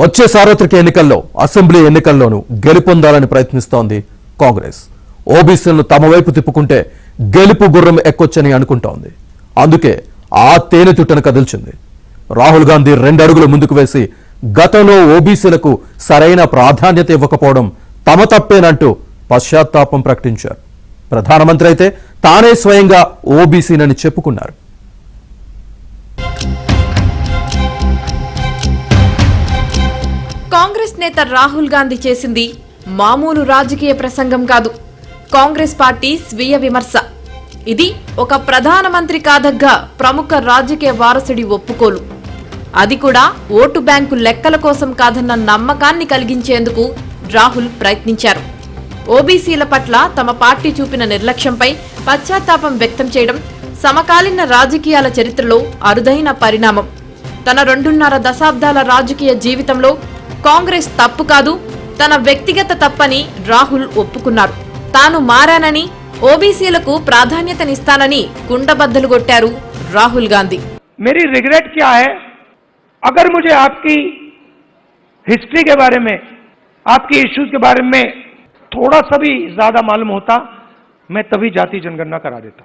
వచ్చే సార్వత్రిక ఎన్నికల్లో అసెంబ్లీ ఎన్నికల్లోనూ గెలుపొందాలని ప్రయత్నిస్తోంది కాంగ్రెస్. ఓబీసీలను తమ వైపు తిప్పుకుంటే గెలుపు గుర్రం ఎక్కొచ్చని అనుకుంటోంది. అందుకే ఆ తేనెతుట్టను కదిల్చింది. రాహుల్ గాంధీ 2 అడుగులు ముందుకు వేసి గతంలో ఓబీసీలకు సరైన ప్రాధాన్యత ఇవ్వకపోవడం తమ తప్పేనంటూ పశ్చాత్తాపం ప్రకటించారు. ప్రధానమంత్రి అయితే తానే స్వయంగా ఓబీసీనని చెప్పుకున్నారు. కాంగ్రెస్ నేత రాహుల్ గాంధీ చేసింది మామూలు రాజకీయ ప్రసంగం కాదు, కాంగ్రెస్ పార్టీ స్వీయ విమర్శ. ఇది ఒక ప్రధానమంత్రి కాదగ్గ ప్రముఖ రాజకీయ వారసుడి ఒప్పుకోలు. అది కూడా ఓటు బ్యాంకు లెక్కల కోసం కాదన్న నమ్మకాన్ని కలిగించేందుకు రాహుల్ ప్రయత్నించారు. ఓబీసీల పట్ల తమ పార్టీ చూపిన నిర్లక్ష్యంపై పశ్చాత్తాపం వ్యక్తం చేయడం సమకాలీన రాజకీయాల చరిత్రలో అరుదైన పరిణామం. తన 2.5 దశాబ్దాల రాజకీయ జీవితంలో కాంగ్రెస్ తప్పు కాదు, తన వ్యక్తిగత తప్పని రాహుల్ ఒప్పుకున్నారు. తాను మారానని, ఓబీసీలకు ప్రాధాన్యతనిస్తానని కుండబద్దలు కొట్టారు రాహుల్ గాంధీ. मेरी रिग्रेट क्या है, अगर मुझे आपकी हिस्ट्री के बारे में, आपकी इश्यूज के बारे में थोड़ा सा भी ज्यादा मालूम होता, मैं तभी जाति जनगणना करा देता.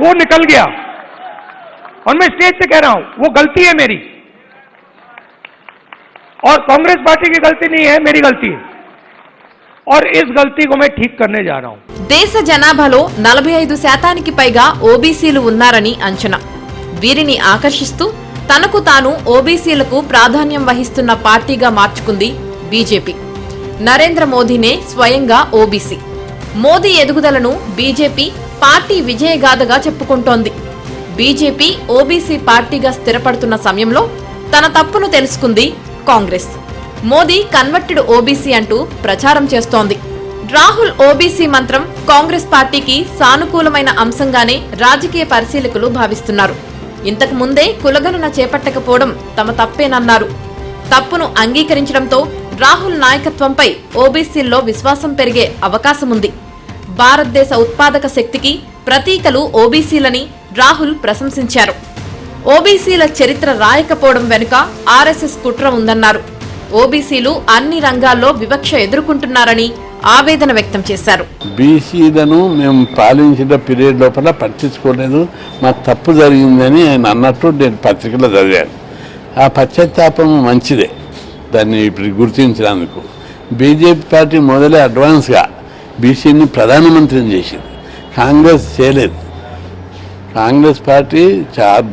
वो निकल गया और मैं स्टेज से कह रहा हूं वो गलती है मेरी, और कांग्रेस पार्टी की गलती नहीं है, मेरी गलती है, और इस गलती को मैं ठीक करने जा रहा हूं. దేశ జనాభాలో 45% పైగా ఓబీసీలు ఉన్నారని అంచనా. వీరిని ఆకర్షిస్తూ తనకు తాను ఓబీసీలకు ప్రాధాన్యం వహిస్తున్న పార్టీగా మార్చుకుంది బీజేపీ. నరేంద్ర మోదీనే స్వయంగా ఓబీసీ. మోదీ ఎదుగుదలను బీజేపీ పార్టీ విజయగాథగా చెప్పుకుంటోంది. బీజేపీ ఓబీసీ పార్టీగా స్థిరపడుతున్న సమయంలో తన తప్పును తెలుసుకుంది కాంగ్రెస్. మోదీ కన్వర్టెడ్ ఓబీసీ అంటూ ప్రచారం చేస్తోంది. రాహుల్ ఓబీసీ మంత్రం కాంగ్రెస్ పార్టీకి సానుకూలమైన అంశంగానే రాజకీయ పరిశీలకులు భావిస్తున్నారు. ఇంతకు ముందే కులగణన చేపట్టకపోవడం తమ తప్పేనన్నారు. తప్పును అంగీకరించడంతో రాహుల్ నాయకత్వంపై ఓబీసీల్లో విశ్వాసం పెరిగే అవకాశముంది. భారతదేశ ఉత్పాదక శక్తికి ప్రతీకలు ఓబీసీలని రాహుల్ ప్రశంసించారు. ఓబీసీల చరిత్ర రాయకపోవడం వెనుక ఆర్ఎస్ఎస్ కుట్ర ఉందన్నారు. ఓబీసీలు అన్ని రంగాల్లో వివక్ష ఎదుర్కొంటున్నారని ఆవేదన వ్యక్తం చేశారు. బీసీలను మేము పాలించిన పీరియడ్ లోపల పట్టించుకోలేదు, మా తప్పు జరిగిందని ఆయన అన్నట్టు నేను పత్రికలో చదివాను. ఆ పశ్చాత్తాపం మంచిదే, దాన్ని ఇప్పుడు గుర్తించినందుకు. బీజేపీ పార్టీ మొదలే అడ్వాన్స్గా బీసీని ప్రధానమంత్రిని చేసింది, కాంగ్రెస్ చేయలేదు. కాంగ్రెస్ పార్టీ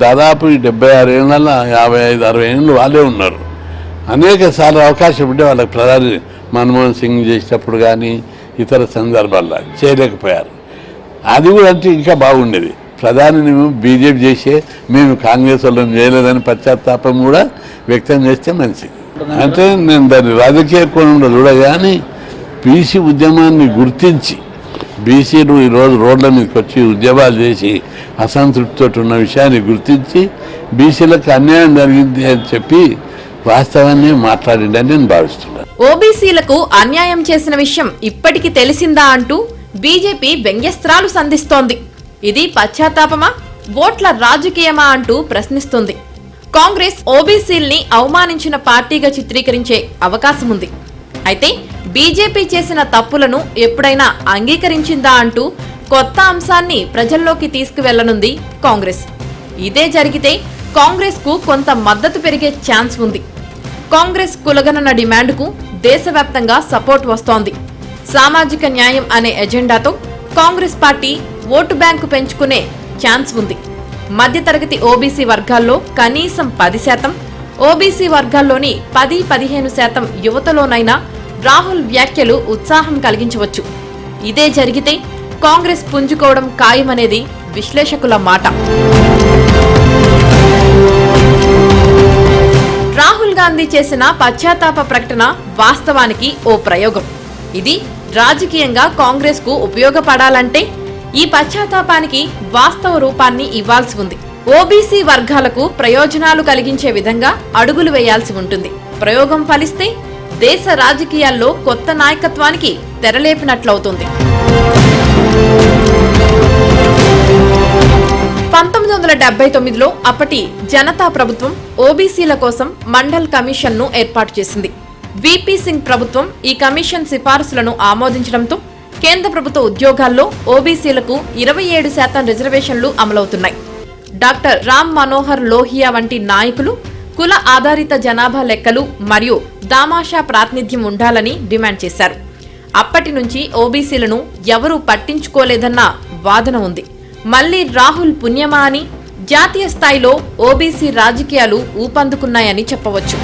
దాదాపు 76 ఏళ్ళ 55-60 ఏళ్ళు వాళ్ళే ఉన్నారు. అనేక సార్లు అవకాశం ఉంటే వాళ్ళకి ప్రధాని మన్మోహన్ సింగ్ చేసినప్పుడు కానీ ఇతర సందర్భాల్లో చేయలేకపోయారు. అది కూడా అంటే ఇంకా బాగుండేది. ప్రధాని బీజేపీ చేసే మేము కాంగ్రెస్ వాళ్ళని చేయలేదని పశ్చాత్తాపం కూడా వ్యక్తం చేస్తే మంచిది. అంటే నేను దాన్ని రాజకీయ కోణంలో చూడగానే బీసీ ఉద్యమాన్ని గుర్తించి బీసీలు ఈరోజు రోడ్ల మీదకి వచ్చి ఉద్యమాలు చేసి అసంతృప్తితో ఉన్న విషయాన్ని గుర్తించి బీసీలకు అన్యాయం జరిగింది అని చెప్పి వాస్తవాన్ని మాట్లాడిందని నేను భావిస్తున్నాను. ఓబీసీలకు అన్యాయం చేసిన విషయం ఇప్పటికి తెలిసిందా అంటూ బీజేపీ వ్యంగ్యస్త్రాలు సంధిస్తోంది. ఇది పశ్చాత్తాపమా, ఓట్ల రాజకీయమా అంటూ ప్రశ్నిస్తుంది. కాంగ్రెస్ ఓబీసీల్ని అవమానించిన పార్టీగా చిత్రీకరించే అవకాశముంది. అయితే బీజేపీ చేసిన తప్పులను ఎప్పుడైనా అంగీకరించిందా అంటూ కొత్త అంశాన్ని ప్రజల్లోకి తీసుకువెళ్లనుంది కాంగ్రెస్. ఇదే జరిగితే కాంగ్రెస్ కు కొంత మద్దతు పెరిగే ఛాన్స్ ఉంది. కాంగ్రెస్ కులగణన డిమాండ్కు దేశవ్యాప్తంగా సపోర్ట్ వస్తోంది. సామాజిక న్యాయం అనే ఎజెండాతో కాంగ్రెస్ పార్టీ ఓటు బ్యాంకు పెంచుకునే ఛాన్స్ ఉంది. మధ్యతరగతి ఓబీసీ వర్గాల్లో కనీసం 10%, ఓబీసీ వర్గాల్లోని 10-15% యువతలోనైనా రాహుల్ వ్యాఖ్యలు ఉత్సాహం కలిగించవచ్చు. ఇదే జరిగితే కాంగ్రెస్ పుంజుకోవడం ఖాయమనేది విశ్లేషకుల మాట. రాహుల్ గాంధీ చేసిన పశ్చాత్తాప ప్రకటన వాస్తవానికి ఓ ప్రయోగం. ఇది రాజకీయంగా కాంగ్రెస్ కు ఉపయోగపడాలంటే ఈ పశ్చాత్తాపానికి వాస్తవ రూపాన్ని ఇవ్వాల్సి ఉంది. ఓబీసీ వర్గాలకు ప్రయోజనాలు కలిగించే విధంగా అడుగులు వేయాల్సి ఉంటుంది. ప్రయోగం ఫలిస్తే దేశ రాజకీయాల్లో కొత్త నాయకత్వానికి తెరలేపినట్లవుతుంది. 1979లో అప్పటి జనతా ప్రభుత్వం ఓబీసీల కోసం మండల్ కమిషన్ను ఏర్పాటు చేసింది. వీపీ సింగ్ ప్రభుత్వం ఈ కమిషన్ సిఫారసులను ఆమోదించడంతో కేంద్ర ప్రభుత్వ ఉద్యోగాల్లో ఓబీసీలకు 27% రిజర్వేషన్లు అమలవుతున్నాయి. డాక్టర్ రామ్ మనోహర్ లోహియా వంటి నాయకులు కుల ఆధారిత జనాభా లెక్కలు మరియు దామాషా ప్రాతినిధ్యం ఉండాలని డిమాండ్ చేశారు. అప్పటి నుంచి ఓబీసీలను ఎవరూ పట్టించుకోలేదన్న వాదన ఉంది. మళ్లీ రాహుల్ పుణ్యమా అని జాతీయ స్థాయిలో ఓబీసీ రాజకీయాలు ఊపందుకున్నాయని చెప్పవచ్చు.